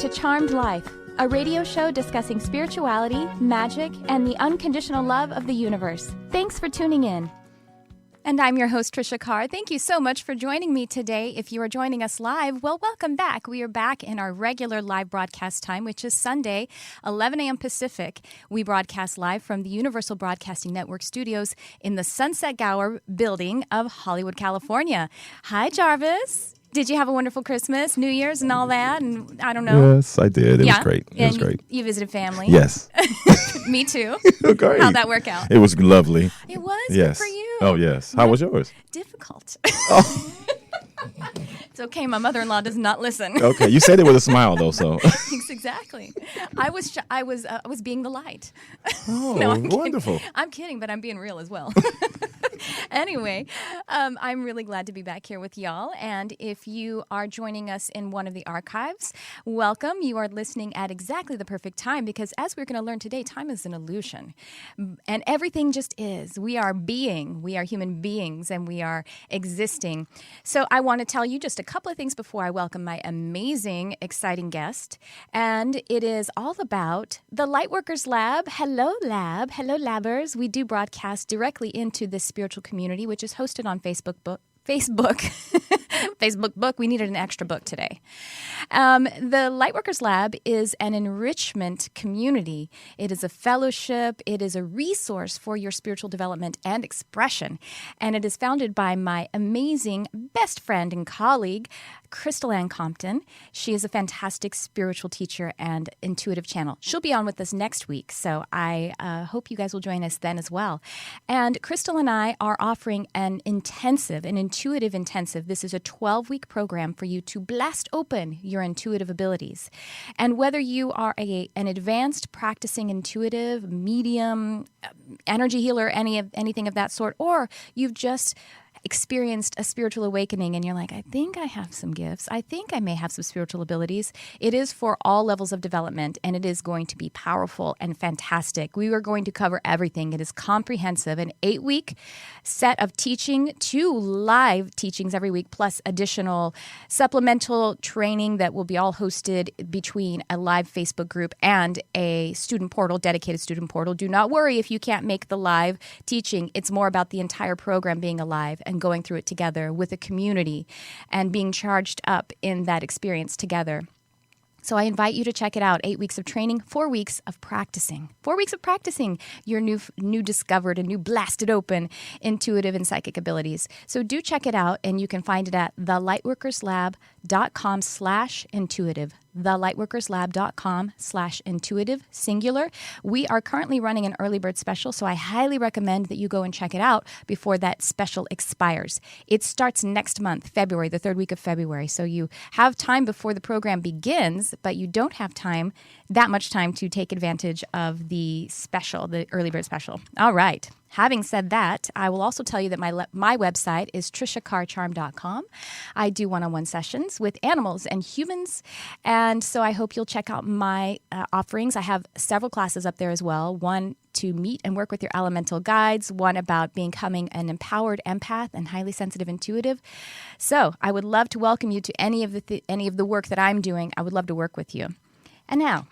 to Charmed Life, a radio show discussing spirituality, magic, and the unconditional love of the universe. Thanks for tuning in. And I'm your host, Tricia Carr. Thank you so much for joining me today. If you are joining us live, well, welcome back. We are back in our regular live broadcast time, which is Sunday, 11 a.m. Pacific. We broadcast live from the Universal Broadcasting Network studios in the Sunset Gower building of Hollywood, California. Hi, Jarvis. Did you have a wonderful Christmas, New Year's, and all that? And I don't know. Yes, I did. It was great. It was great. You visited family? Yes. Me too. Great. How'd that work out? It was lovely. It was? Yes. Good for you. Oh, yes. How was yours? Difficult. Oh. It's okay. My mother-in-law does not listen. Okay. You said it with a smile, though, so. Exactly. I was being the light. Oh, no, I'm wonderful. Kidding. I'm kidding, but I'm being real as well. Anyway, I'm really glad to be back here with y'all. And if you are joining us in one of the archives, welcome. You are listening at exactly the perfect time because as we're going to learn today, time is an illusion. And everything just is. We are being. We are human beings and we are existing. So I want to tell you just a couple of things before I welcome my amazing, exciting guest. And it is all about the Lightworkers Lab. Hello, Lab. Hello, Labbers. We do broadcast directly into this spiritual community, which is hosted on Facebook book. We needed an extra book today. The Lightworkers Lab is an enrichment community. It is a fellowship. It is a resource for your spiritual development and expression. And it is founded by my amazing best friend and colleague, Crystal Ann Compton. She is a fantastic spiritual teacher and intuitive channel. She'll be on with us next week, so I hope you guys will join us then as well. And Crystal and I are offering an intuitive intensive. This is a 12-week program for you to blast open your intuitive abilities. And whether you are an advanced practicing intuitive, medium, energy healer, anything of that sort, or you've just experienced a spiritual awakening and you're like, I think I have some gifts. I think I may have some spiritual abilities. It is for all levels of development and it is going to be powerful and fantastic. We are going to cover everything. It is comprehensive, an 8-week set of teaching, 2 live teachings every week, plus additional supplemental training that will be all hosted between a live Facebook group and a student portal, dedicated student portal. Do not worry if you can't make the live teaching. It's more about the entire program being alive and going through it together with a community and being charged up in that experience together. So I invite you to check it out. 8 weeks of training, 4 weeks of practicing. 4 weeks of practicing your new discovered and new blasted open intuitive and psychic abilities. So do check it out, and you can find it at thelightworkerslab.com/intuitive. thelightworkerslab.com/intuitive, singular. We are currently running an early bird special, so I highly recommend that you go and check it out before that special expires. It starts next month, February, the 3rd week of February. So you have time before the program begins, but you don't have that much time to take advantage of the special, the early bird special. All right. Having said that, I will also tell you that my website is triciacarcharm.com. I do one-on-one sessions with animals and humans, and so I hope you'll check out my offerings. I have several classes up there as well. One to meet and work with your elemental guides, one about becoming an empowered empath and highly sensitive intuitive. So I would love to welcome you to any of the work that I'm doing. I would love to work with you. And now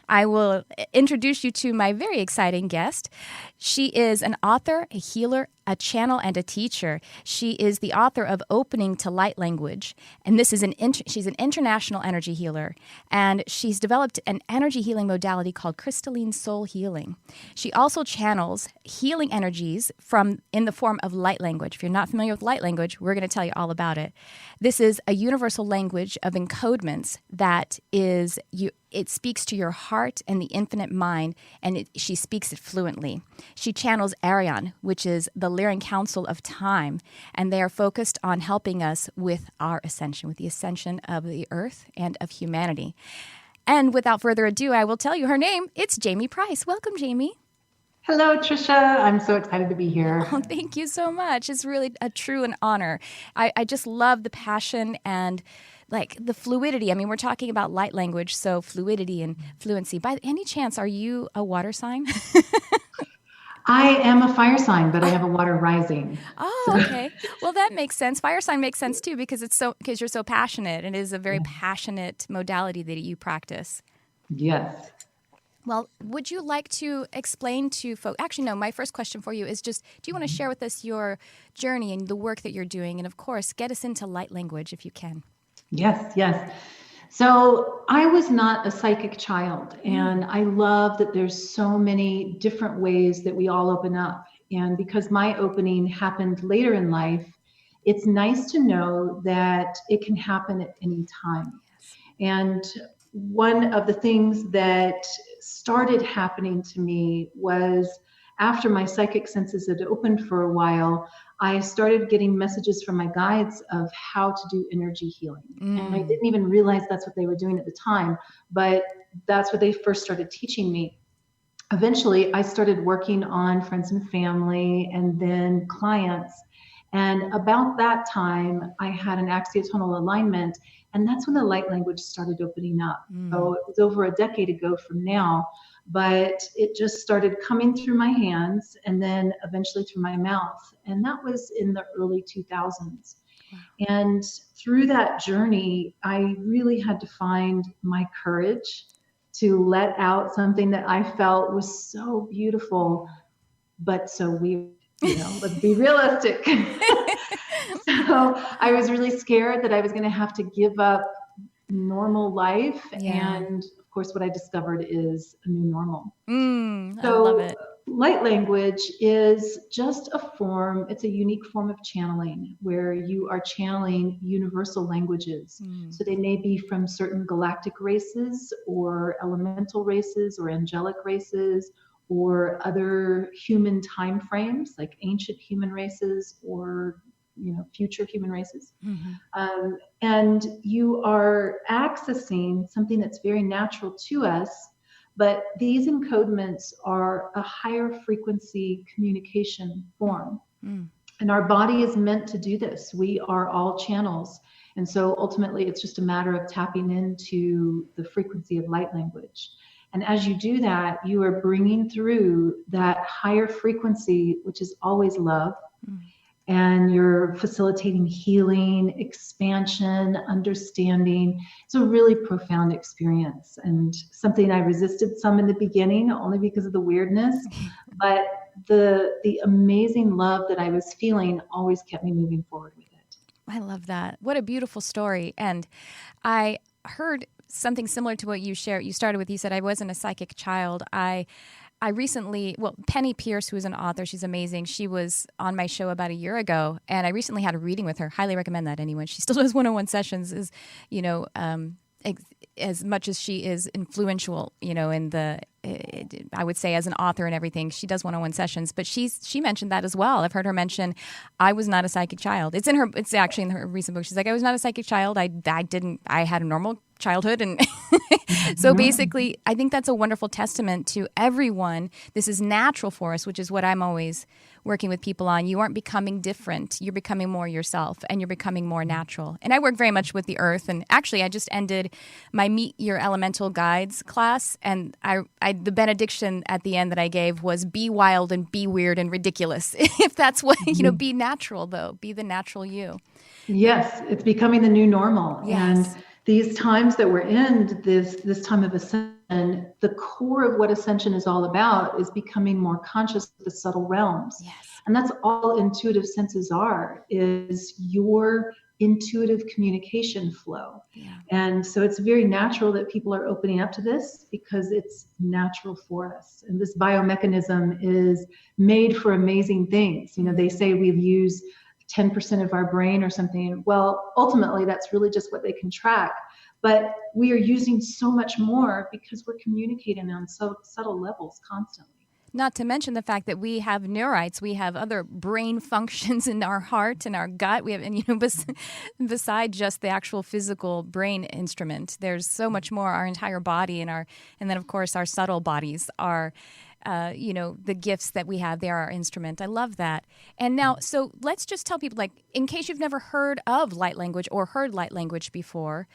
I will introduce you to my very exciting guest. She is an author, a healer, a channel, and a teacher. She is the author of Opening to Light Language, and this is she's an international energy healer, and she's developed an energy healing modality called crystalline soul healing. She also channels healing energies in the form of light language. If you're not familiar with light language, we're going to tell you all about it. This is a universal language of encodements that it speaks to your heart and the infinite mind, and she speaks it fluently. She channels Arion, which is the Lyran Council of Time, and they are focused on helping us with our ascension, with the ascension of the earth and of humanity. And without further ado, I will tell you her name. It's Jamye Price. Welcome, Jamye. Hello, Tricia. I'm so excited to be here. Oh, thank you so much. It's really a true an honor. I just love the passion and like the fluidity. I mean, we're talking about light language, so fluidity and fluency. By any chance, are you a water sign? I am a fire sign, but I have a water rising. Oh, okay. Well, that makes sense. Fire sign makes sense too because you're so passionate, and it is a very passionate modality that you practice. Yes. Well, would you like to explain to folks? Actually, no, my first question for you is just, do you want to share with us your journey and the work that you're doing? And of course, get us into light language if you can. Yes, yes. So I was not a psychic child, and I love that there's so many different ways that we all open up. And because my opening happened later in life, it's nice to know that it can happen at any time. And one of the things that started happening to me was after my psychic senses had opened for a while, I started getting messages from my guides of how to do energy healing. And I didn't even realize that's what they were doing at the time, but that's what they first started teaching me. Eventually, I started working on friends and family and then clients. And about that time, I had an axiotonal alignment, and that's when the light language started opening up. So it was over a decade ago from now, but it just started coming through my hands and then eventually through my mouth. And that was in the early 2000s. And through that journey, I really had to find my courage to let out something that I felt was so beautiful, but so weird. Let's be realistic. So I was really scared that I was going to have to give up normal life. Yeah. And of course, what I discovered is a new normal. I love it. Light language is just a form, it's a unique form of channeling where you are channeling universal languages. So they may be from certain galactic races or elemental races or angelic races or other human time frames like ancient human races or future human races. And you are accessing something that's very natural to us, but these encodements are a higher frequency communication form. And our body is meant to do this. We are all channels. And so ultimately it's just a matter of tapping into the frequency of light language. And as you do that, you are bringing through that higher frequency, which is always love. And you're facilitating healing, expansion, understanding. It's a really profound experience and something I resisted some in the beginning only because of the weirdness, but the amazing love that I was feeling always kept me moving forward with it. I love that. What a beautiful story. And I heard something similar to what you shared. You started with, you said, I wasn't a psychic child. I recently, Penny Pierce, who is an author, she's amazing. She was on my show about a year ago, and I recently had a reading with her. Highly recommend that, anyone. She still does one-on-one sessions, as much as she is influential, I would say as an author and everything, she does one-on-one sessions. But she mentioned that as well. I've heard her mention, I was not a psychic child. It's actually in her recent book. She's like, I was not a psychic child. I had a normal childhood. And so basically, I think that's a wonderful testament to everyone. This is natural for us, which is what I'm always working with people on. You aren't becoming different. You're becoming more yourself, and you're becoming more natural. And I work very much with the earth. And actually, I just ended my Meet Your Elemental Guides class. And the benediction at the end that I gave was be wild and be weird and ridiculous. If that's what, be natural, though. Be the natural you. Yes, it's becoming the new normal. Yes. And these times that we're in, this time of ascension, the core of what ascension is all about is becoming more conscious of the subtle realms. Yes. And that's all intuitive senses are, is your intuitive communication flow. Yeah. And so it's very natural that people are opening up to this because it's natural for us. And this biomechanism is made for amazing things. They say we've used 10% of our brain or something. Well, ultimately, that's really just what they can track. But we are using so much more because we're communicating on so subtle levels constantly. Not to mention the fact that we have neurites, we have other brain functions in our heart and our gut. We have, beside just the actual physical brain instrument, there's so much more. Our entire body and then of course our subtle bodies are. The gifts that we have, they are our instrument. I love that. And now, so let's just tell people, in case you've never heard of light language or heard light language before,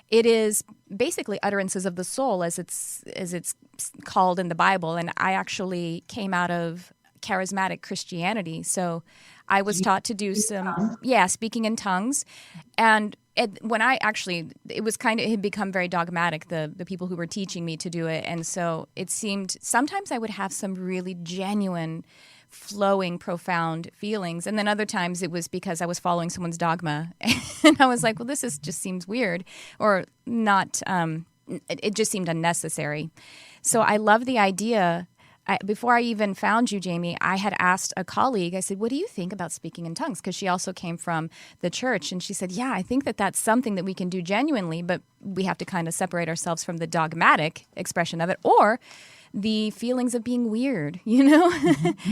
it is basically utterances of the soul as it's called in the Bible. And I actually came out of charismatic Christianity. So I was taught to do some, speaking in tongues. And when I actually, it had become very dogmatic, the people who were teaching me to do it. And so it seemed, sometimes I would have some really genuine, flowing, profound feelings. And then other times it was because I was following someone's dogma. And I was like, well, just seems weird or not, it just seemed unnecessary. So I love the idea. Before I even found you, Jamye, I had asked a colleague, I said, what do you think about speaking in tongues? Because she also came from the church. And she said, yeah, I think that that's something that we can do genuinely, but we have to kind of separate ourselves from the dogmatic expression of it or the feelings of being weird,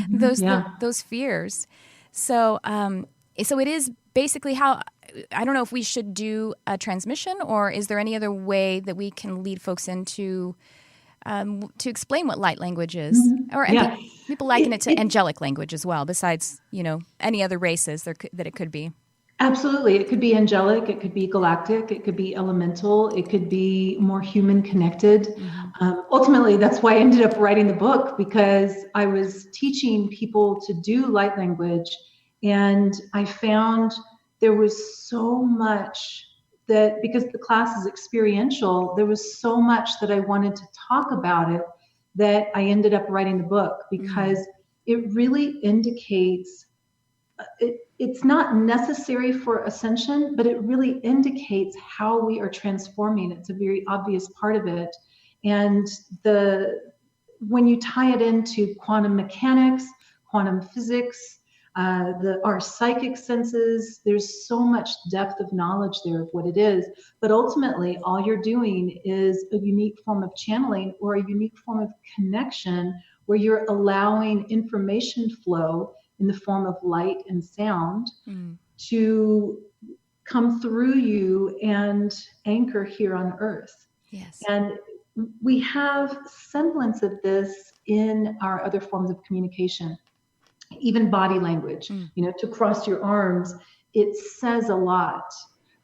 those fears. So it is basically how, I don't know if we should do a transmission or is there any other way that we can lead folks into to explain what light language is, or people liken it to angelic language as well. Besides, any other races that it could be. Absolutely, it could be angelic, it could be galactic, it could be elemental, it could be more human connected. Ultimately, that's why I ended up writing the book, because I was teaching people to do light language, and I found there was so much that, because the class is experiential, there was so much that I wanted to talk about it that I ended up writing the book, because it really indicates, it's not necessary for ascension, but it really indicates how we are transforming. It's a very obvious part of it. And when you tie it into quantum mechanics, quantum physics, our psychic senses, there's so much depth of knowledge there of what it is. But ultimately, all you're doing is a unique form of channeling or a unique form of connection where you're allowing information flow in the form of light and sound to come through you and anchor here on Earth. Yes. And we have semblance of this in our other forms of communication. Even body language, to cross your arms, it says a lot,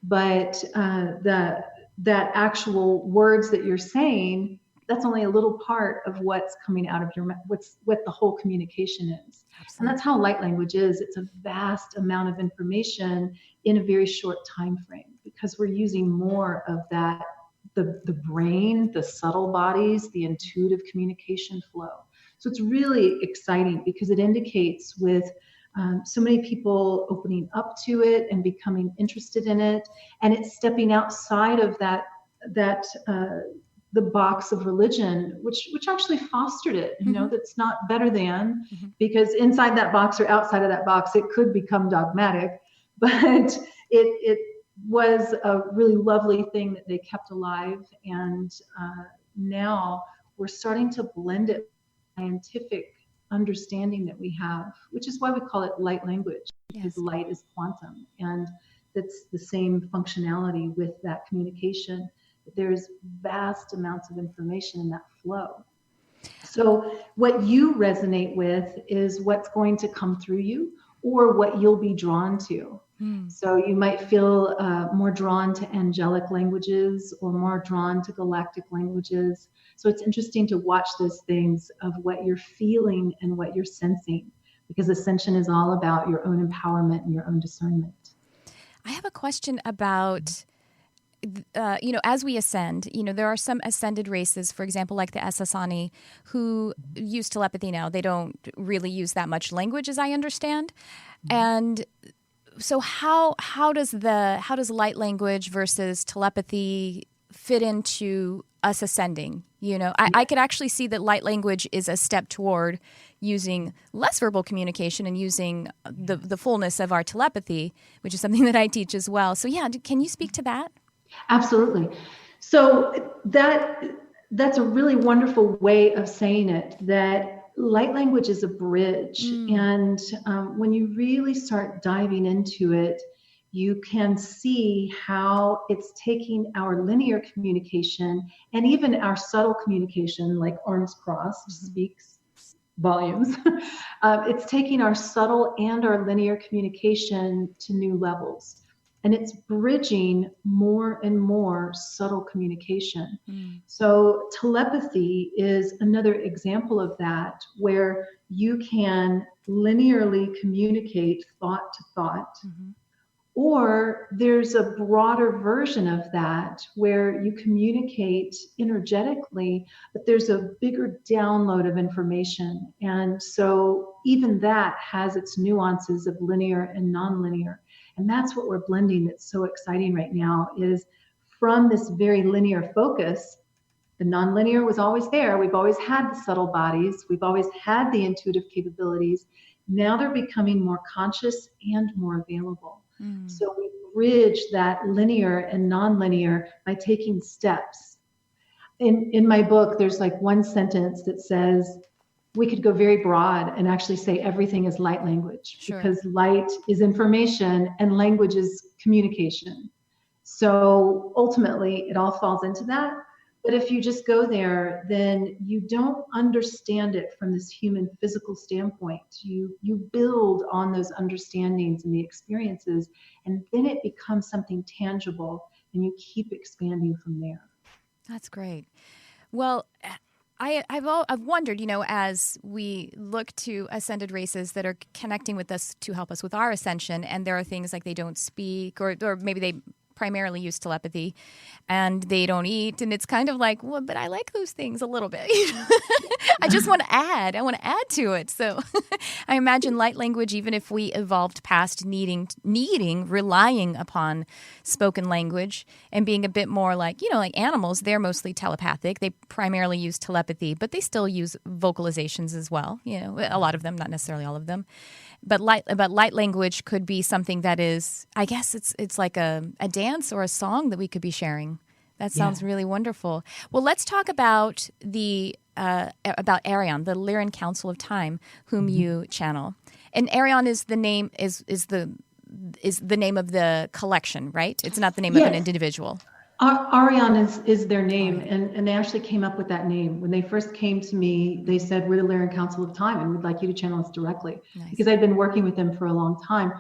but that actual words that you're saying, that's only a little part of what's coming out of your mouth, what the whole communication is. Absolutely. And that's how light language is. It's a vast amount of information in a very short time frame, because we're using more of that, the brain, the subtle bodies, the intuitive communication flow. So it's really exciting because it indicates with so many people opening up to it and becoming interested in it, and it's stepping outside of that the box of religion, which actually fostered it. That's not better than, because inside that box or outside of that box, it could become dogmatic, but it was a really lovely thing that they kept alive, and now we're starting to blend it. Scientific understanding that we have, which is why we call it light language, because light is quantum, and that's the same functionality with that communication. There's vast amounts of information in that flow. So what you resonate with is what's going to come through you or what you'll be drawn to. So you might feel more drawn to angelic languages or more drawn to galactic languages. So it's interesting to watch those things of what you're feeling and what you're sensing, because Ascension is all about your own empowerment and your own discernment. I have a question about, as we ascend, there are some ascended races, for example, like the Asasani, who use telepathy now. They don't really use that much language, as I understand. And so how does light language versus telepathy fit into us ascending? I could actually see that light language is a step toward using less verbal communication and using the fullness of our telepathy, which is something that I teach as well. So can you speak to that? Absolutely. So that's a really wonderful way of saying it, that light language is a bridge. And when you really start diving into it, you can see how it's taking our linear communication and even our subtle communication, like arms crossed, speaks volumes. It's taking our subtle and our linear communication to new levels. and it's bridging more and more subtle communication. So telepathy is another example of that, where you can linearly communicate thought to thought. Or there's a broader version of that where you communicate energetically, but there's a bigger download of information. And so even that has its nuances of linear and nonlinear. And that's what we're blending that's so exciting right now, is from this very linear focus. The nonlinear was always there. We've always had the subtle bodies. We've always had the intuitive capabilities. Now they're becoming more conscious and more available. So we bridge that linear and nonlinear by taking steps. In my book, there's like one sentence that says, we could go very broad and actually say everything is light language, because light is information and language is communication. So ultimately, it all falls into that. But if you just go there, then you don't understand it from this human physical standpoint. You build on those understandings and the experiences, and then it becomes something tangible, and you keep expanding from there. That's great. Well, I've wondered, as we look to ascended races that are connecting with us to help us with our ascension, and there are things like they don't speak, or maybe they primarily use telepathy, and they don't eat, and it's kind of like, well, but I like those things a little bit. I just want to add. I want to add to it. So I imagine light language, even if we evolved past relying upon spoken language and being a bit more like animals, they're mostly telepathic. They primarily use telepathy, but they still use vocalizations as well. A lot of them, not necessarily all of them. But light language could be something that is, I guess it's like a dance or a song that we could be sharing. That sounds really wonderful. Well, let's talk about about Arion, the Lyran Council of Time, whom you channel. And Arion is the name is the name of the collection, right? It's not the name of an individual. Arion is their name, and they actually came up with that name. When they first came to me, they said, we're the Lyran Council of Time, and we'd like you to channel us directly. Nice. Because I'd been working with them for a long time.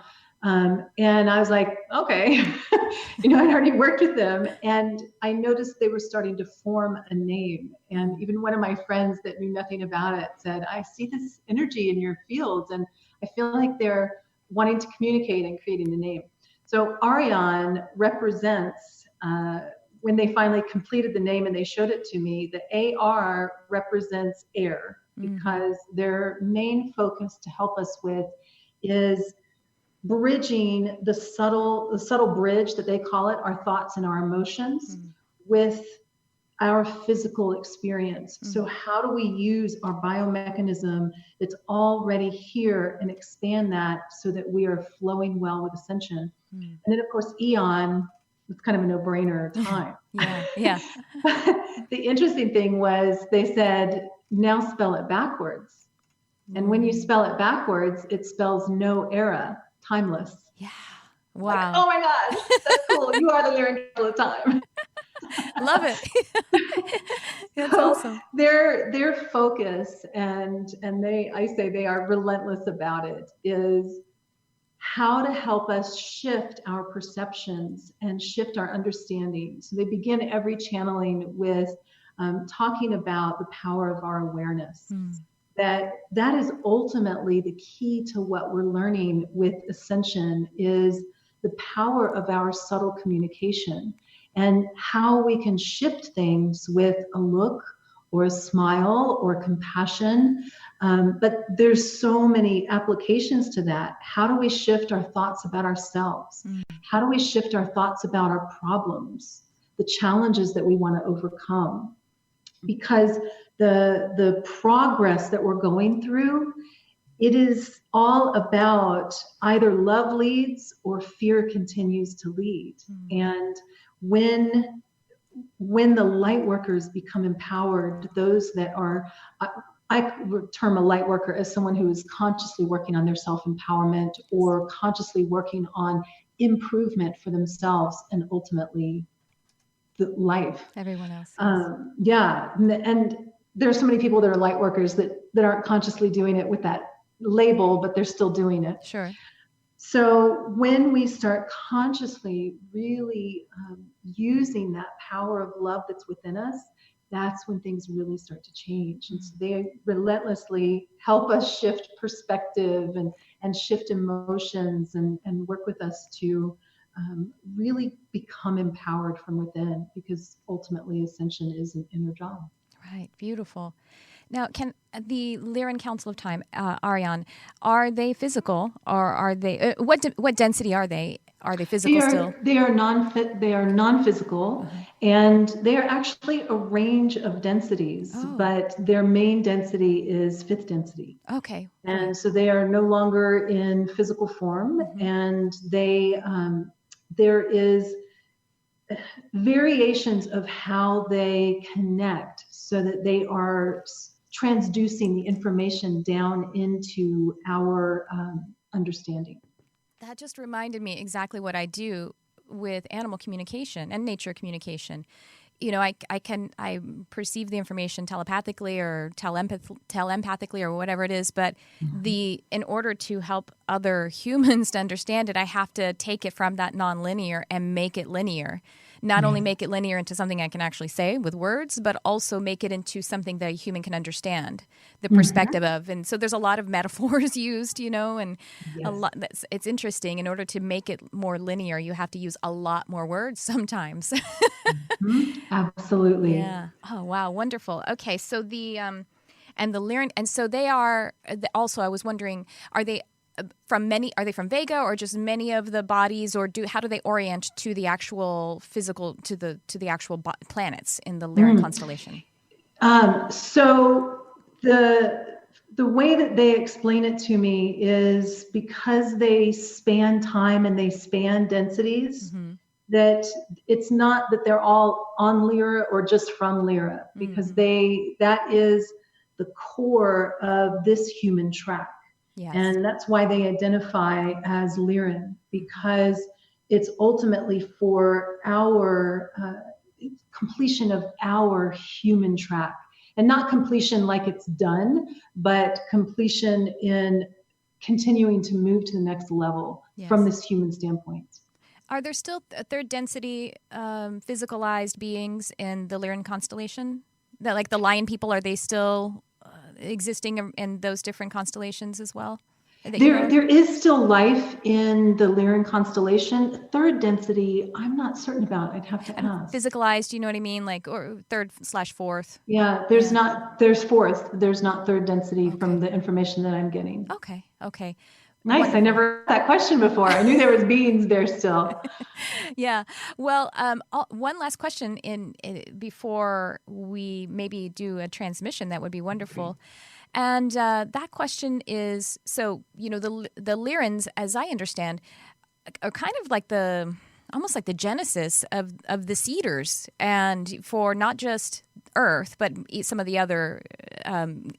And I was like, okay, I'd already worked with them, and I noticed they were starting to form a name. And even one of my friends that knew nothing about it said, I see this energy in your fields, and I feel like they're wanting to communicate and creating a name. So Arion represents, when they finally completed the name and they showed it to me, the AR represents air, because their main focus to help us with is bridging the subtle bridge that they call it, our thoughts and our emotions, with our physical experience. So how do we use our biomechanism that's already here and expand that so that we are flowing well with ascension? And then of course, Eon, it's kind of a no-brainer time. Yeah. The interesting thing was they said, now spell it backwards. And when you spell it backwards, it spells no era, timeless. Yeah. Wow. Like, oh my God, that's cool. You are the Lyran Council of Time. Love it. That's awesome. Their focus, and I say they are relentless about it, is how to help us shift our perceptions and shift our understanding. So they begin every channeling with talking about the power of our awareness. That is ultimately the key to what we're learning with Ascension, is the power of our subtle communication and how we can shift things with a look or a smile or compassion. But there's so many applications to that. How do we shift our thoughts about ourselves? How do we shift our thoughts about our problems, the challenges that we want to overcome? Because the progress that we're going through, it is all about either love leads or fear continues to lead. And when the light workers become empowered, those that are, I term a light worker as someone who is consciously working on their self-empowerment or consciously working on improvement for themselves and ultimately the life. Everyone else. And there's so many people that are light workers that aren't consciously doing it with that label, but they're still doing it. Sure. So when we start consciously really using that power of love that's within us, that's when things really start to change. And so they relentlessly help us shift perspective and shift emotions and work with us to really become empowered from within, because ultimately Ascension is an inner job. Right. Beautiful. Now, can the Lyran Council of Time, Ariane, are they physical, or are they? What density are they? Are they physical still? They are non-physical, and they are actually a range of densities. But their main density is fifth density. Okay. And so they are no longer in physical form, and there is variations of how they connect so that they are transducing the information down into our understanding. That just reminded me exactly what I do with animal communication and nature communication. I perceive the information telepathically or telempathically or whatever it is, but in order to help other humans to understand it, I have to take it from that nonlinear and make it linear. Not only make it linear into something I can actually say with words, but also make it into something that a human can understand the perspective of. And so there's a lot of metaphors used, and a lot. It's interesting. In order to make it more linear, you have to use a lot more words sometimes. Absolutely. Yeah. Oh, wow. Wonderful. Okay. So and the Lyran, and so they are also, I was wondering, are they from Vega, or just many of the bodies, or how do they orient to the actual physical, to the actual planets in the Lyran constellation? So the way that they explain it to me is because they span time and they span densities, that it's not that they're all on Lyra or just from Lyra, because that is the core of this human track. Yes. And that's why they identify as Lyran, because it's ultimately for our completion of our human track. And not completion like it's done, but completion in continuing to move to the next level from this human standpoint. Are there still third density physicalized beings in the Lyran constellation? That, like the lion people, are they still existing in those different constellations as well? There is still life in the Lyran constellation. Third density, I'm not certain about. I'd have to ask. Physicalized, you know what I mean? Like, or third/fourth. Yeah, there's fourth. There's not third density from the information that I'm getting. Okay. Nice. Wonderful. I never heard that question before. I knew there was beings there still. Yeah. Well, one last question before we maybe do a transmission. That would be wonderful. And that question is, so, the Lyrans, as I understand, are kind of like almost like the genesis of the Seeders, and for not just Earth, but some of the other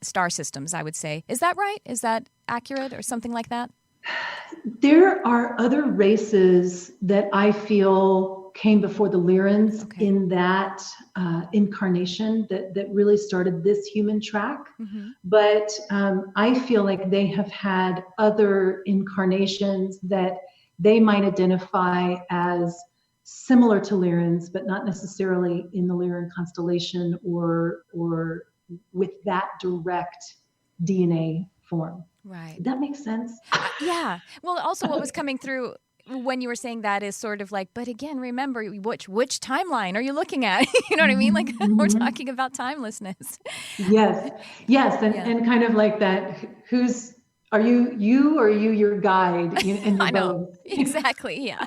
star systems, I would say. Is that right? Is that accurate, or something like that? There are other races that I feel came before the Lyrans in that incarnation that really started this human track. But I feel like they have had other incarnations that they might identify as similar to Lyrans, but not necessarily in the Lyran constellation or with that direct DNA form. Right. Did that make sense? Yeah. Well, also what was coming through when you were saying that is sort of like, but again, remember, which timeline are you looking at? You know what I mean? Like, we're talking about timelessness. Yes. And kind of like that, are you or are you your guide? I know. Exactly. Yeah.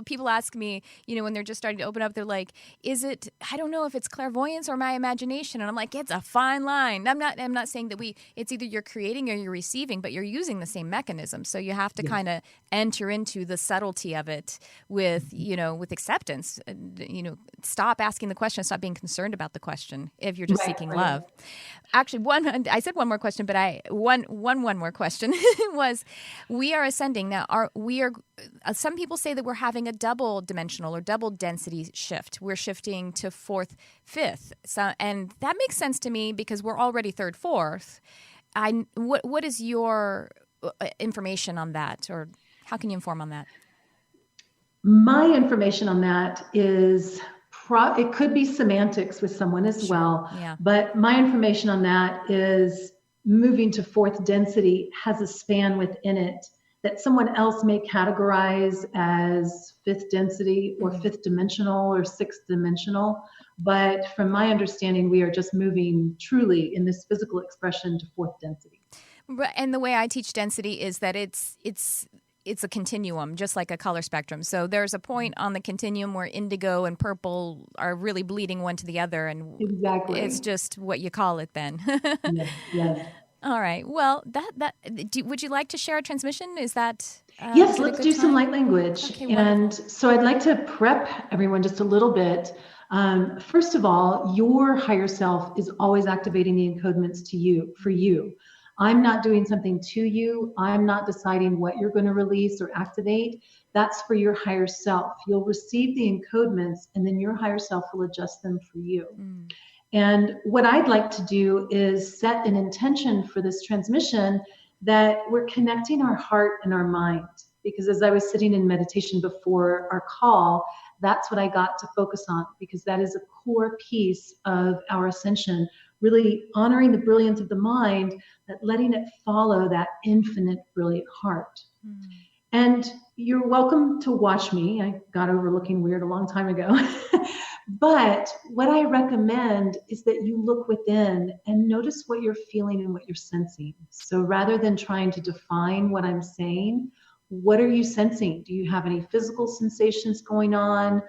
People ask me, when they're just starting to open up, they're like, I don't know if it's clairvoyance or my imagination. And I'm like, it's a fine line. I'm not saying that it's either you're creating or you're receiving, but you're using the same mechanism. So you have to kind of enter into the subtlety of it with acceptance. Stop asking the question, stop being concerned about the question if you're just seeking love. Actually, I said one more question, but one more question was, we are ascending now. Some people say that we're having a double dimensional or double density shift. We're shifting to fourth, fifth. So, and that makes sense to me because we're already third, fourth. What is your information on that, or how can you inform on that? My information on that is it could be semantics with someone as Sure. well. Yeah. But my information on that is moving to fourth density has a span within it that someone else may categorize as fifth density or fifth dimensional or sixth dimensional. But from my understanding, we are just moving truly in this physical expression to fourth density. And the way I teach density is that it's a continuum, just like a color spectrum. So there's a point on the continuum where indigo and purple are really bleeding one to the other, and Exactly. it's just what you call it then. Yes. All right. Well, would you like to share a transmission? Is that yes? Let's do some light language. Okay, and wonderful. So I'd like to prep everyone just a little bit. First of all, your higher self is always activating the encodements for you. I'm not doing something to you. I'm not deciding what you're going to release or activate. That's for your higher self. You'll receive the encodements, and then your higher self will adjust them for you. And what I'd like to do is set an intention for this transmission that we're connecting our heart and our mind. Because as I was sitting in meditation before our call, that's what I got to focus on, because that is a core piece of our ascension, really honoring the brilliance of the mind, that letting it follow that infinite brilliant heart. And you're welcome to watch me. I got over looking weird a long time ago. But what I recommend is that you look within and notice what you're feeling and what you're sensing. So rather than trying to define what I'm saying, what are you sensing? Do you have any physical sensations going on?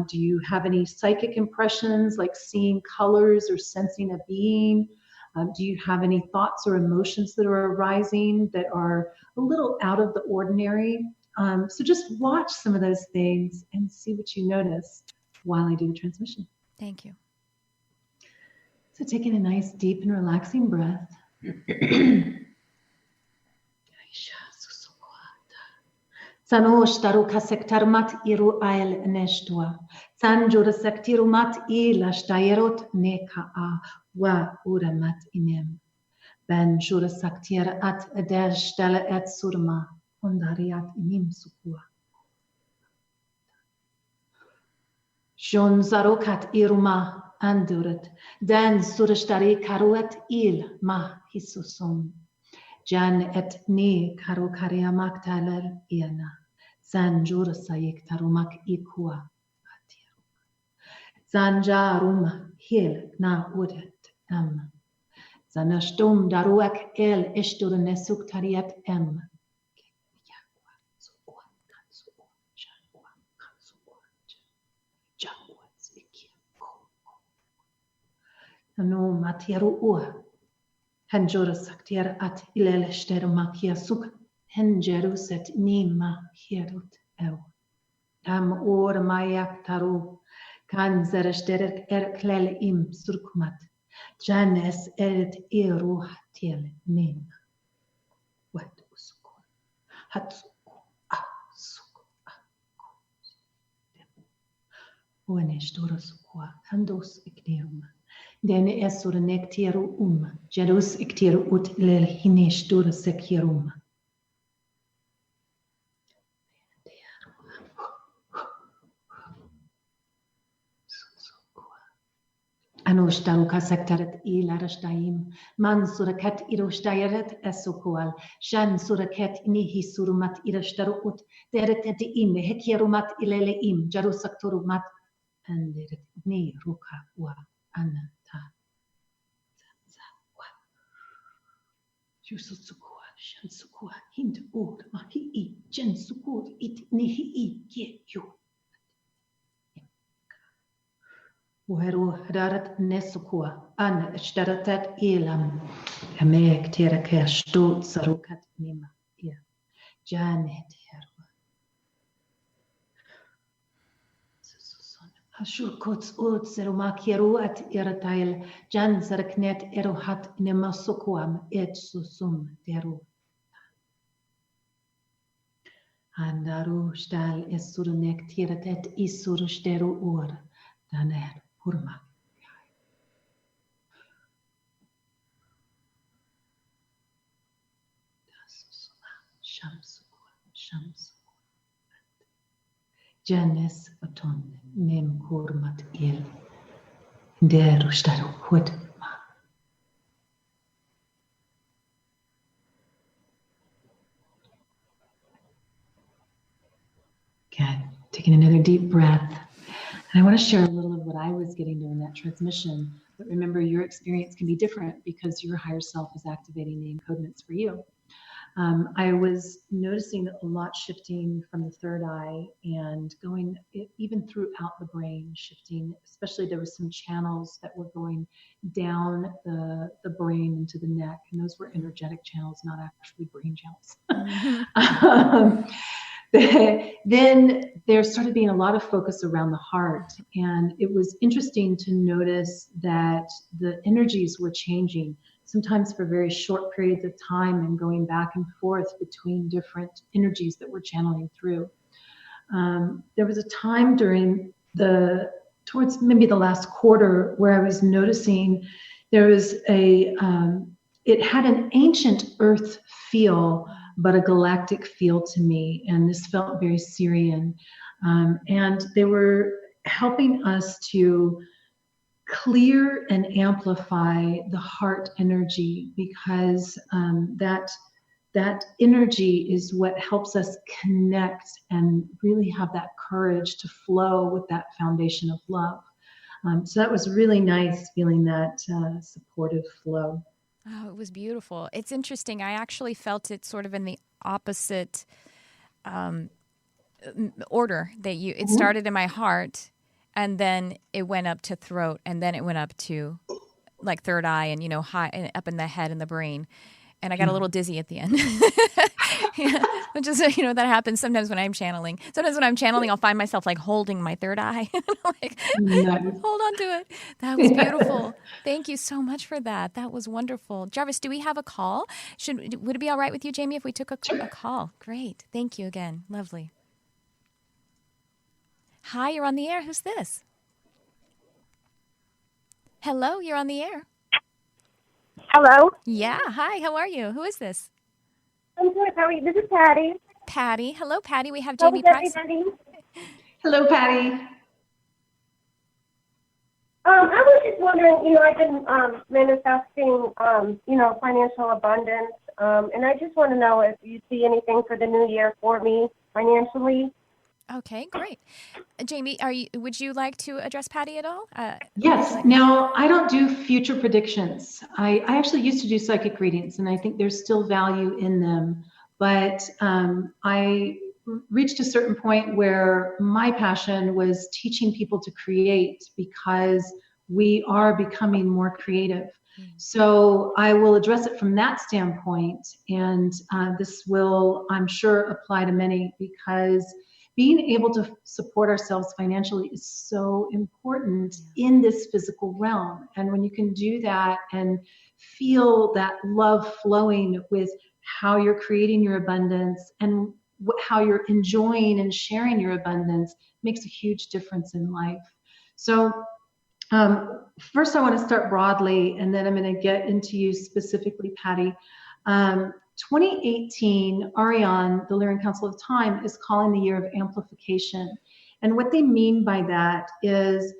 Do you have any psychic impressions, like seeing colors or sensing a being? Do you have any thoughts or emotions that are arising that are a little out of the ordinary? So just watch some of those things and see what you notice while I do the transmission. Thank you. So taking a nice, deep and relaxing breath. Sanosh taruka sektarmat iru ail neshtua. Sanjura sektirumat ila stayerot neka a wa uramat inem. Ben jura saktir at eder stelle et surma ondariat inim sukua. Jon zarokat iruma anduret. Den surastari karuet il ma hisusum. Jan et ni karukaria maktaler iena. San jura sayik tarumak ikua. Zanjarum hil na udet em. Zanastum daruak el ishtur nesuk tariat em. No matieru ua. Henjura saktier at ilele ster makia suk. Henjerus et nima hierut eu. Tam or mayak taru. Kan zeresterer klel im surkumat. Janes eret eru hatiel nim. Wet usuku. Hatsuku asuku aku. Uenestura sukua. Handos igneum. Den esur nektiru Jerus iktiru ut lel hinestur sekirum. Anushtaruka sektaret ilarashtaim. Man suraket iroshtayaret esokual. Shan suraket inihi surumat irashtaru ut. Deret et im hekierumat ileleim. Jarusakturumat. And deret ni ruka wa anna. Yusukua, Shansukua, Hind Ur, Mahi, Jensukur, it Nihi, Ye, you. Uheru Rarat Nesukua, An Staratat Elam, Amek Teraka, Stot Sarukat Nima, Ear, Janet Herwa. Ashurkots ut serumakieru at iratail, Jan Saraknet erohat nemasukuam et susum deru. Andaru stal esurunek tiratet isurusteru ur, daner hurmak. Janis aton nem kurmat il. Der ustaro hud. Good. Taking another deep breath. And I want to share a little of what I was getting during that transmission. But remember, your experience can be different because your higher self is activating the encodements for you. I was noticing a lot shifting from the third eye and going even throughout the brain, shifting, especially there were some channels that were going down the brain into the neck. And those were energetic channels, not actually brain channels. Mm-hmm. Then there started being a lot of focus around the heart. And it was interesting to notice that the energies were changing, sometimes for very short periods of time and going back and forth between different energies that we're channeling through. There was a time during towards maybe the last quarter where I was noticing there was it had an ancient earth feel, but a galactic feel to me. And this felt very Syrian. And they were helping us to clear and amplify the heart energy, because that energy is what helps us connect and really have that courage to flow with that foundation of love. So that was really nice, feeling that supportive flow. Oh, it was beautiful. It's interesting. I actually felt it sort of in the opposite order that you. It started in my heart, and then it went up to throat, and then it went up to like third eye, and high and up in the head and the brain. And I got a little dizzy at the end. Yeah, which is, that happens sometimes when I'm channeling. Sometimes when I'm channeling, I'll find myself like holding my third eye. Like, hold on to it. That was beautiful. Thank you so much for that. That was wonderful. Jarvis, do we have a call? Would it be all right with you, Jamye, if we took a call? Great. Thank you again. Lovely. Hi, you're on the air. Who's this? Hello, you're on the air. Hello. Yeah. Hi, how are you? Who is this? I'm good. How are you? This is Patty. Patty. Hello, Patty. We have How Jamie is Price. everybody? Hello, Patty. I was just wondering, I've been manifesting, financial abundance, and I just want to know if you see anything for the new year for me financially. Okay, great. Jamie, would you like to address Patty at all? Yes. Now, I don't do future predictions. I actually used to do psychic readings, and I think there's still value in them. But I reached a certain point where my passion was teaching people to create, because we are becoming more creative. So I will address it from that standpoint. And this will, I'm sure, apply to many, because being able to support ourselves financially is so important in this physical realm. And when you can do that and feel that love flowing with how you're creating your abundance and how you're enjoying and sharing your abundance, makes a huge difference in life. So first I want to start broadly, and then I'm going to get into you specifically, Patty. 2018, Ariane, the Lyran Council of Time, is calling the year of amplification. And what they mean by that is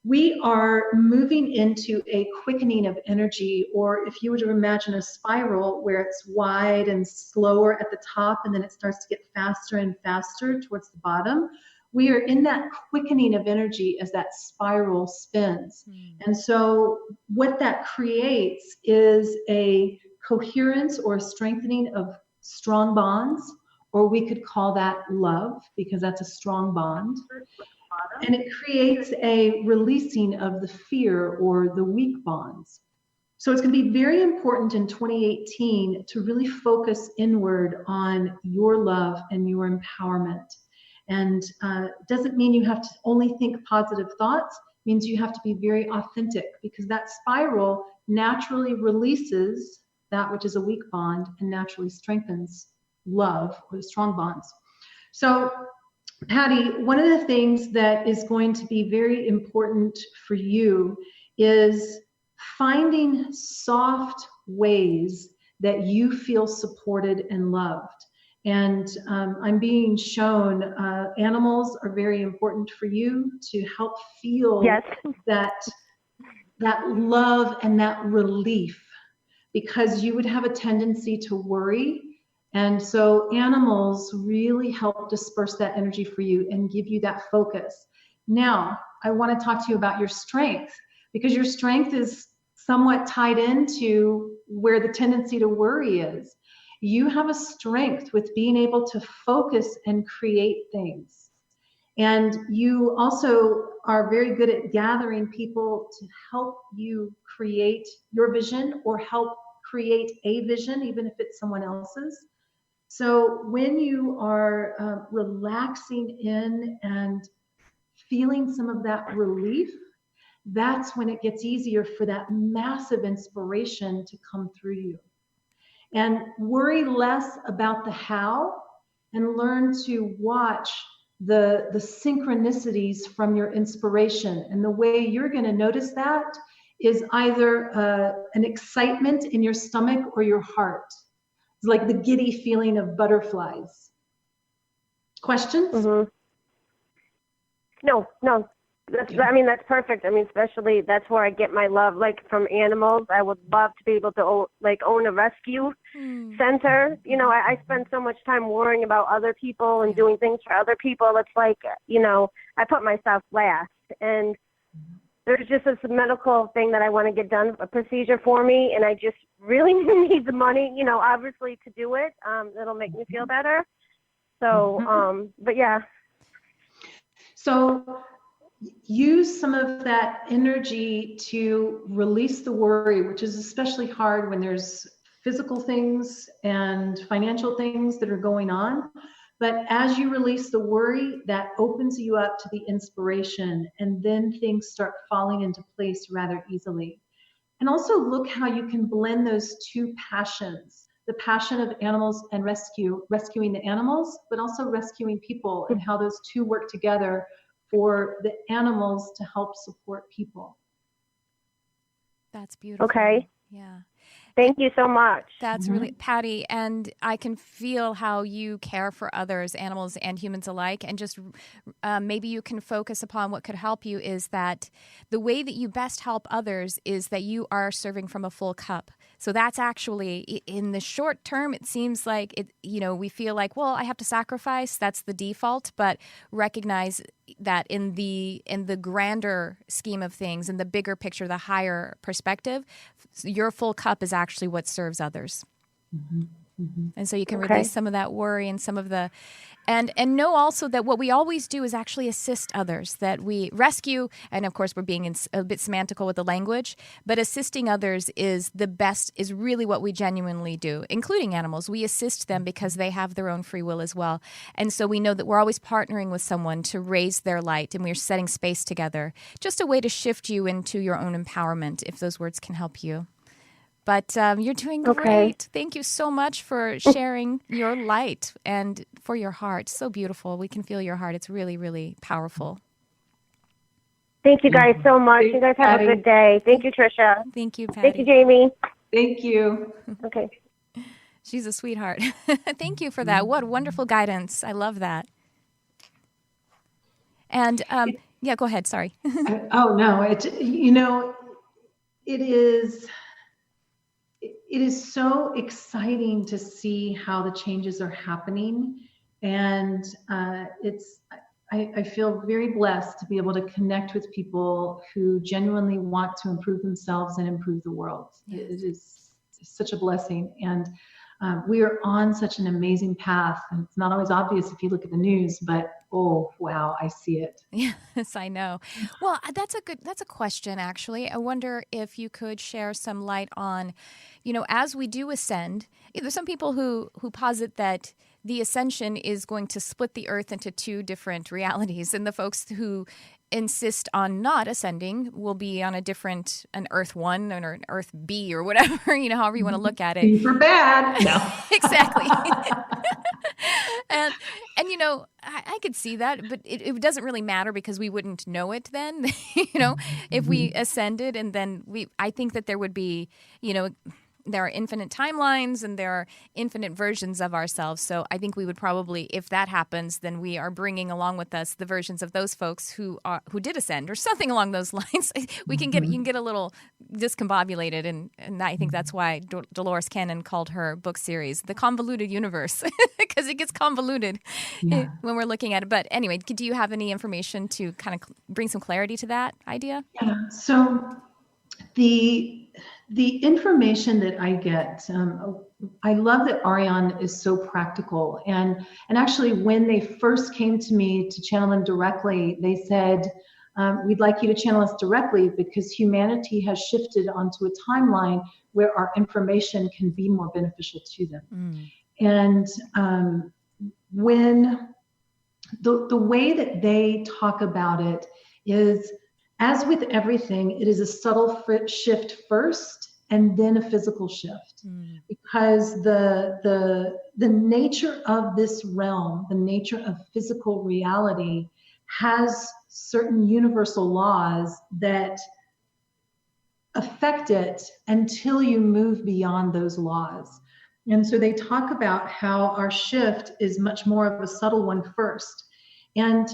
we are moving into a quickening of energy, or if you were to imagine a spiral where it's wide and slower at the top, and then it starts to get faster and faster towards the bottom. We are in that quickening of energy as that spiral spins. And so what that creates is a coherence or strengthening of strong bonds, or we could call that love, because that's a strong bond. And it creates a releasing of the fear or the weak bonds. So it's going to be very important in 2018 to really focus inward on your love and your empowerment. And doesn't mean you have to only think positive thoughts. It means you have to be very authentic, because that spiral naturally releases that which is a weak bond and naturally strengthens love or the strong bonds. So, Patty, one of the things that is going to be very important for you is finding soft ways that you feel supported and loved. And I'm being shown animals are very important for you to help feel Yes. that love and that relief, because you would have a tendency to worry. And so animals really help disperse that energy for you and give you that focus. Now, I want to talk to you about your strength, because your strength is somewhat tied into where the tendency to worry is. You have a strength with being able to focus and create things. And you also are very good at gathering people to help you create your vision or help create a vision, even if it's someone else's. So when you are relaxing in and feeling some of that relief, that's when it gets easier for that massive inspiration to come through you. And worry less about the how and learn to watch the synchronicities from your inspiration. And the way you're going to notice that is either an excitement in your stomach or your heart. It's like the giddy feeling of butterflies. Questions? Mm-hmm. No. That's perfect. Especially that's where I get my love, like from animals. I would love to be able to own a rescue center. I spend so much time worrying about other people and doing things for other people. It's like, I put myself last. And there's just this medical thing that I want to get done, a procedure for me, and I just really need the money, obviously to do it. It'll make me feel better. So, but yeah. So use some of that energy to release the worry, which is especially hard when there's physical things and financial things that are going on. But as you release the worry, that opens you up to the inspiration, and then things start falling into place rather easily. And also look how you can blend those two passions, the passion of animals and rescuing the animals, but also rescuing people, and how those two work together for the animals to help support people. That's beautiful. Okay. Yeah. Thank you so much. That's really, Patty, and I can feel how you care for others, animals and humans alike, and just maybe you can focus upon what could help you is that the way that you best help others is that you are serving from a full cup. So that's actually, in the short term, it seems like, we feel like, well, I have to sacrifice, that's the default, but recognize that in the grander scheme of things, in the bigger picture, the higher perspective, your full cup is actually what serves others. Mm-hmm. Mm-hmm. And so you can release some of that worry and some of the, and know also that what we always do is actually assist others, that we rescue, and of course we're being a bit semantical with the language, but assisting others is the best, is really what we genuinely do, including animals. We assist them because they have their own free will as well. And so we know that we're always partnering with someone to raise their light, and we're setting space together. Just a way to shift you into your own empowerment, if those words can help you. But you're doing great. Okay. Thank you so much for sharing your light and for your heart. So beautiful. We can feel your heart. It's really, really powerful. Thank you guys so much. You guys have a good day. Thank you, Tricia. Thank you, Patty. Thank you, Jamie. Thank you. Okay. She's a sweetheart. Thank you for that. What wonderful guidance. I love that. And yeah, go ahead. Sorry. Oh, no. It is so exciting to see how the changes are happening. And I feel very blessed to be able to connect with people who genuinely want to improve themselves and improve the world. Yes. It is such a blessing. And we are on such an amazing path. And it's not always obvious if you look at the news, but oh, wow, I see it. Yes, I know. Well, that's a question, actually. I wonder if you could share some light on, as we do ascend, there's some people who posit that the ascension is going to split the earth into two different realities, and the folks who insist on not ascending will be on an Earth 1 or an Earth B or whatever, however you want to look at it. B for bad. No. Exactly. and I could see that, but it doesn't really matter because we wouldn't know it then, if we ascended, and then I think that there would be, there are infinite timelines and there are infinite versions of ourselves. So I think we would probably, if that happens, then we are bringing along with us the versions of those folks who did ascend or something along those lines. You can get a little discombobulated, and I think that's why Dolores Cannon called her book series The Convoluted Universe, because it gets convoluted when we're looking at it. But anyway, do you have any information to kind of bring some clarity to that idea? Yeah. So the information that I get, I love that Ariane is so practical. And actually, when they first came to me to channel them directly, they said, we'd like you to channel us directly because humanity has shifted onto a timeline where our information can be more beneficial to them. And when the way that they talk about it is, as with everything, it is a subtle shift first and then a physical shift, because the nature of this realm, the nature of physical reality, has certain universal laws that affect it until you move beyond those laws. And so they talk about how our shift is much more of a subtle one first. And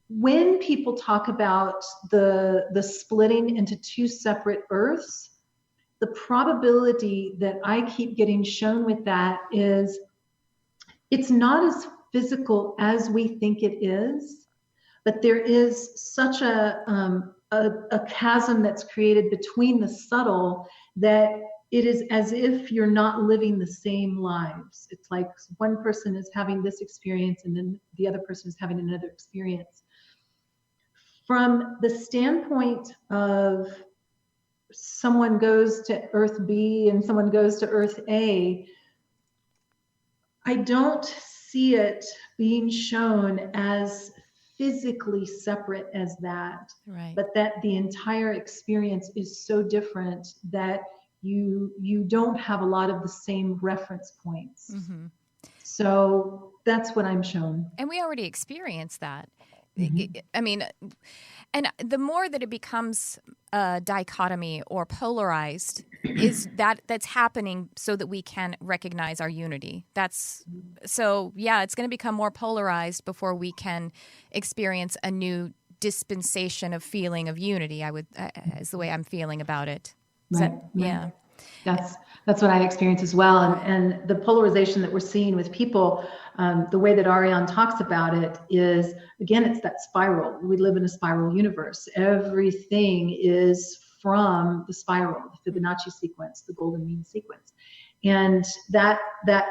when people talk about the splitting into two separate earths, the probability that I keep getting shown with that is it's not as physical as we think it is, but there is such a chasm that's created between the subtle that it is as if you're not living the same lives. It's like one person is having this experience and then the other person is having another experience. From the standpoint of someone goes to Earth B and someone goes to Earth A, I don't see it being shown as physically separate as that, right. But that the entire experience is so different that you don't have a lot of the same reference points. So that's what I'm shown. And we already experienced that. I mean, and the more that it becomes a dichotomy or polarized, is that's happening so that we can recognize our unity. It's going to become more polarized before we can experience a new dispensation of feeling of unity. Is the way I'm feeling about it. Yeah. That's what I experience as well. And the polarization that we're seeing with people, the way that Ariane talks about it is, again, it's that spiral. We live in a spiral universe. Everything is from the spiral, the Fibonacci sequence, the golden mean sequence. And that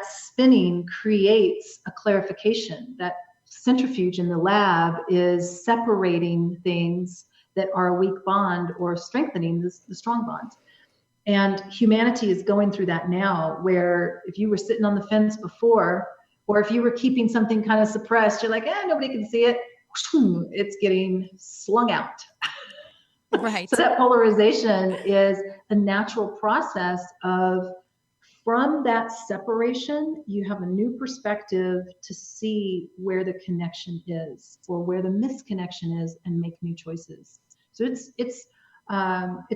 spinning creates a clarification. That centrifuge in the lab is separating things that are a weak bond or strengthening the strong bond. And humanity is going through that now, where if you were sitting on the fence before, or if you were keeping something kind of suppressed, you're like, nobody can see it. It's getting slung out. Right. So that polarization is a natural process of, from that separation, you have a new perspective to see where the connection is or where the misconnection is and make new choices. So it's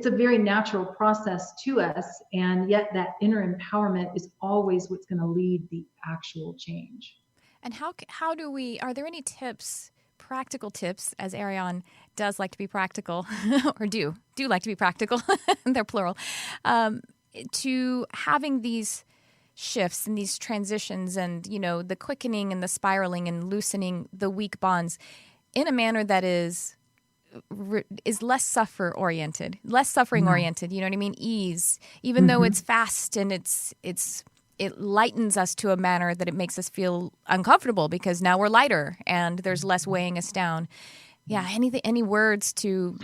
a very natural process to us, and yet that inner empowerment is always what's going to lead the actual change. And how do we? Are there any tips, practical tips, as Ariane does like to be practical, or do like to be practical? They're plural. To having these shifts and these transitions, and the quickening and the spiraling and loosening the weak bonds in a manner that is less suffering oriented. You know what I mean? Ease, even though it's fast and it lightens us to a manner that it makes us feel uncomfortable because now we're lighter and there's less weighing us down. Yeah. Any words to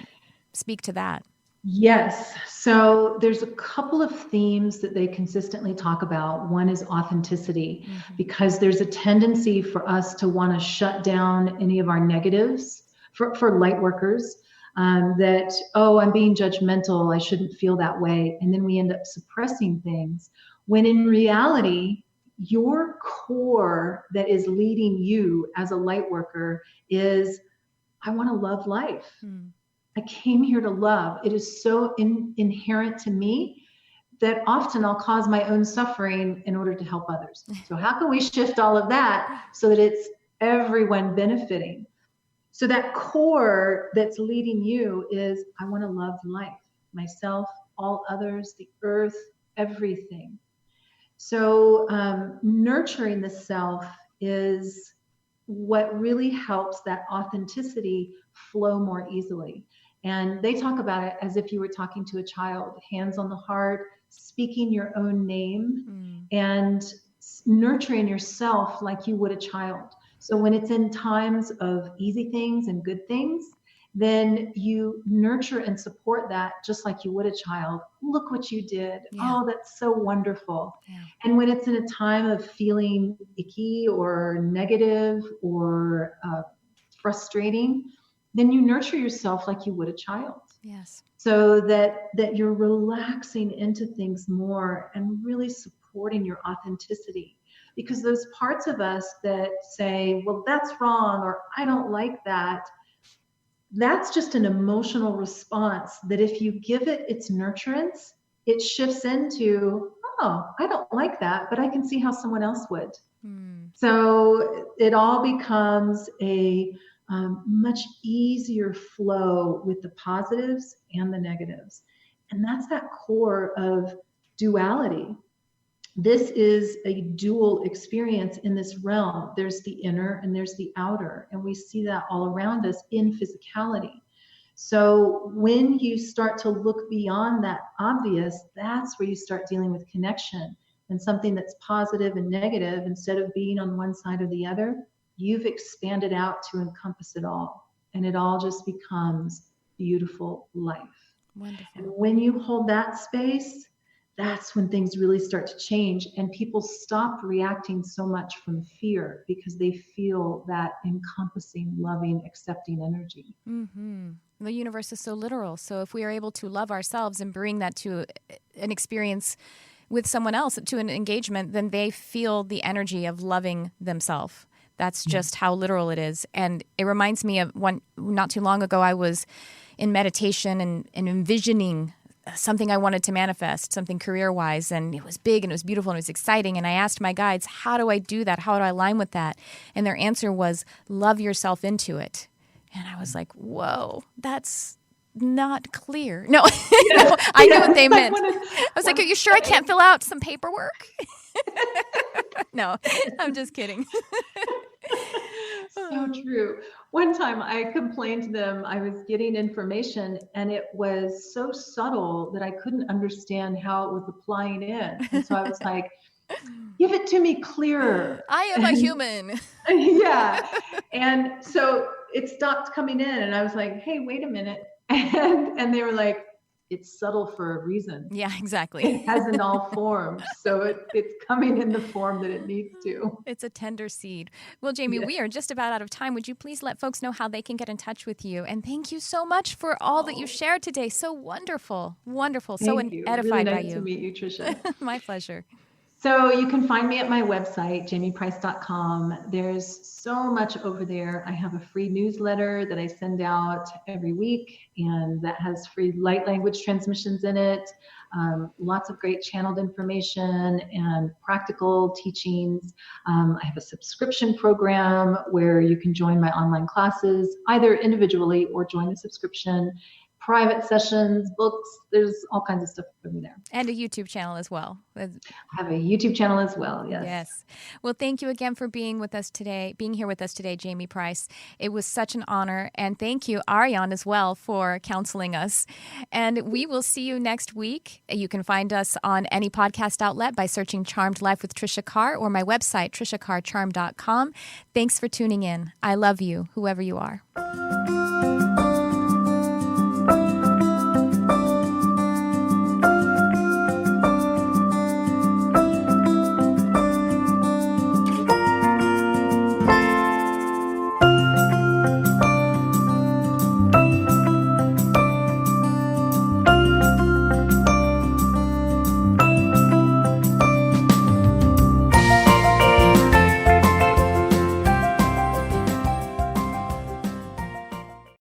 speak to that? Yes. So there's a couple of themes that they consistently talk about. One is authenticity, because there's a tendency for us to want to shut down any of our negatives. For light workers, that, I'm being judgmental, I shouldn't feel that way. And then we end up suppressing things, when in reality, your core that is leading you as a light worker is, I want to love life. I came here to love. It is so inherent to me that often I'll cause my own suffering in order to help others. So how can we shift all of that so that it's everyone benefiting? So that core that's leading you is, I want to love life, myself, all others, the earth, everything. So nurturing the self is what really helps that authenticity flow more easily. And they talk about it as if you were talking to a child, hands on the heart, speaking your own name, and nurturing yourself like you would a child. So when it's in times of easy things and good things, then you nurture and support that just like you would a child. Look what you did. Yeah. Oh, that's so wonderful. Yeah. And when it's in a time of feeling icky or negative or frustrating, then you nurture yourself like you would a child. Yes. So that you're relaxing into things more and really supporting your authenticity. Because those parts of us that say, well, that's wrong, or I don't like that, that's just an emotional response that if you give it its nurturance, it shifts into, oh, I don't like that, but I can see how someone else would. So it all becomes a much easier flow with the positives and the negatives. And that's that core of duality. This is a dual experience in this realm. There's the inner and there's the outer, and we see that all around us in physicality. So when you start to look beyond that obvious, that's where you start dealing with connection and something that's positive and negative. Instead of being on one side or the other, you've expanded out to encompass it all, and it all just becomes beautiful life. Wonderful. And when you hold that space, that's when things really start to change, and people stop reacting so much from fear because they feel that encompassing, loving, accepting energy. Mm-hmm. The universe is so literal. So if we are able to love ourselves and bring that to an experience with someone else, to an engagement, then they feel the energy of loving themselves. That's just how literal it is. And it reminds me of one, not too long ago, I was in meditation and envisioning something I wanted to manifest, something career-wise, and it was big and it was beautiful and it was exciting. And I asked my guides, how do I do that? How do I align with that? And their answer was, love yourself into it. And I was like, whoa, that's not clear. No, no, I knew what they meant. I was like, are you sure I can't fill out some paperwork? No, I'm just kidding. So true. One time I complained to them, I was getting information and it was so subtle that I couldn't understand how it was applying in. And so I was like, give it to me clearer. I am a human. Yeah. And so it stopped coming in and I was like, hey, wait a minute. And they were like, it's subtle for a reason. Yeah, exactly. It hasn't all formed. So it's coming in the form that it needs to. It's a tender seed. Well, Jamye, we are just about out of time. Would you please let folks know how they can get in touch with you? And thank you so much for all that you shared today. So wonderful. Wonderful. So edified really by nice you. To meet you, Tricia. My pleasure. So you can find me at my website, jamyeprice.com. There's so much over there. I have a free newsletter that I send out every week, and that has free light language transmissions in it. Lots of great channeled information and practical teachings. I have a subscription program where you can join my online classes, either individually or join the subscription. Private sessions, books, there's all kinds of stuff over there. And a YouTube channel as well. I have a YouTube channel as well, yes. Yes. Well, thank you again for being here with us today, Jamye Price. It was such an honor. And thank you, Ariane, as well, for counseling us. And we will see you next week. You can find us on any podcast outlet by searching Charmed Life with Tricia Carr or my website, triciacarrcharm.com. Thanks for tuning in. I love you, whoever you are.